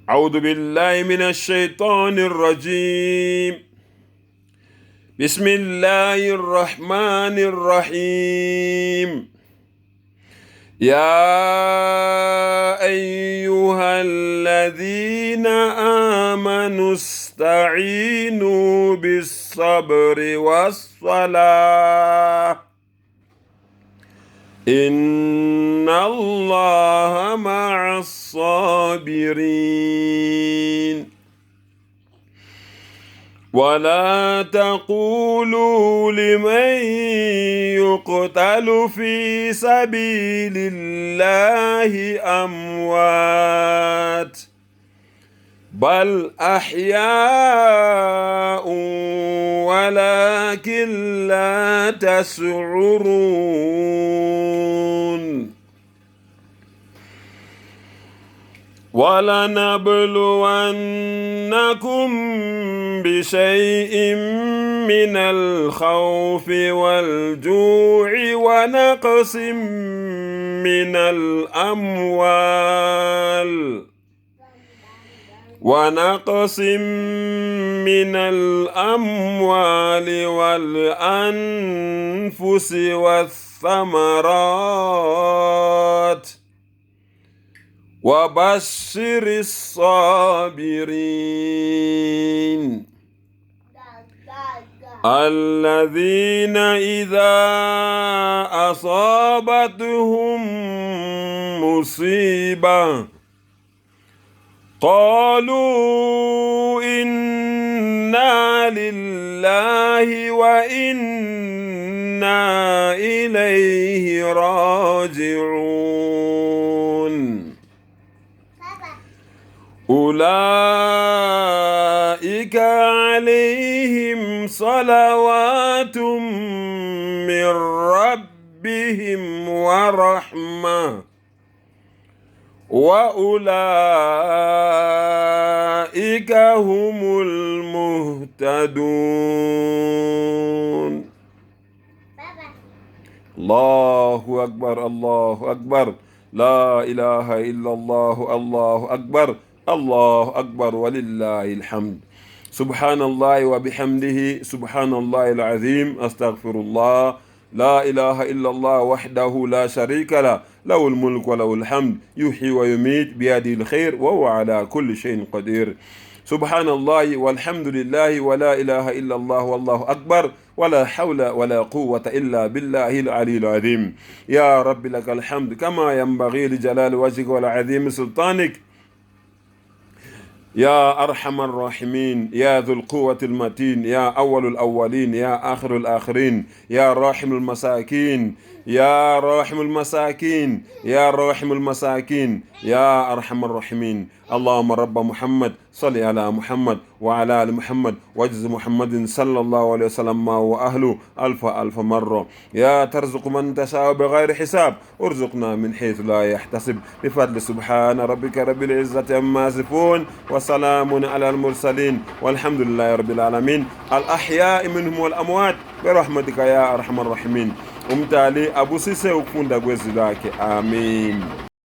أعوذ بالله من الشيطان الرجيم. بسم الله الرحمن الرحيم. يا أيها الذين آمنوا استعينوا بالصبر والصلاة إن الله مع الصابرين. ولا تقولوا لمن يقتل في سبيل الله أموات بل أحياء ولكن لا تشعرون. ولنبلونكم بشيء من الخوف والجوع ونقص من الأموال والأنفس والثمرات وبشر الصابرين الذين إذا أصابتهم مصيبة قالوا إنا لله وإنا إليه راجعون. أولئك عليهم صلوات من ربهم ورحمة وأولئك هم المهتدون. الله أكبر الله أكبر لا إله إلا الله الله أكبر الله أكبر ولله الحمد. سبحان الله وبحمده سبحان الله العظيم. أستغفر الله. لا إله إلا الله وحده لا شريك له له الملك وله الحمد يحيي ويميت بيده الخير وهو على كل شيء قدير. سبحان الله والحمد لله ولا إله إلا الله والله أكبر ولا حول ولا قوة إلا بالله العلي العظيم. يا رب لك الحمد كما ينبغي لجلال وجهك والعظيم سلطانك يا أرحم الراحمين يا ذو القوة المتين يا أول الأولين يا آخر الآخرين يا راحم المساكين يا راحم المساكين يا راحم المساكين يا أرحم الراحمين. اللهم رب محمد صل على محمد وعلى آل محمد واجز محمد صلى الله عليه وسلم وأهله ألف مرة. يا ترزق من تشاء بغير حساب ارزقنا من حيث لا يحتسب بفضل سبحان ربك رب العزة عما يصفون وسلام على المرسلين والحمد لله رب العالمين الأحياء منهم والأموات برحمتك يا أرحم الراحمين. أمتالي أبو سيسي وكفون دقوز ذاك آمين.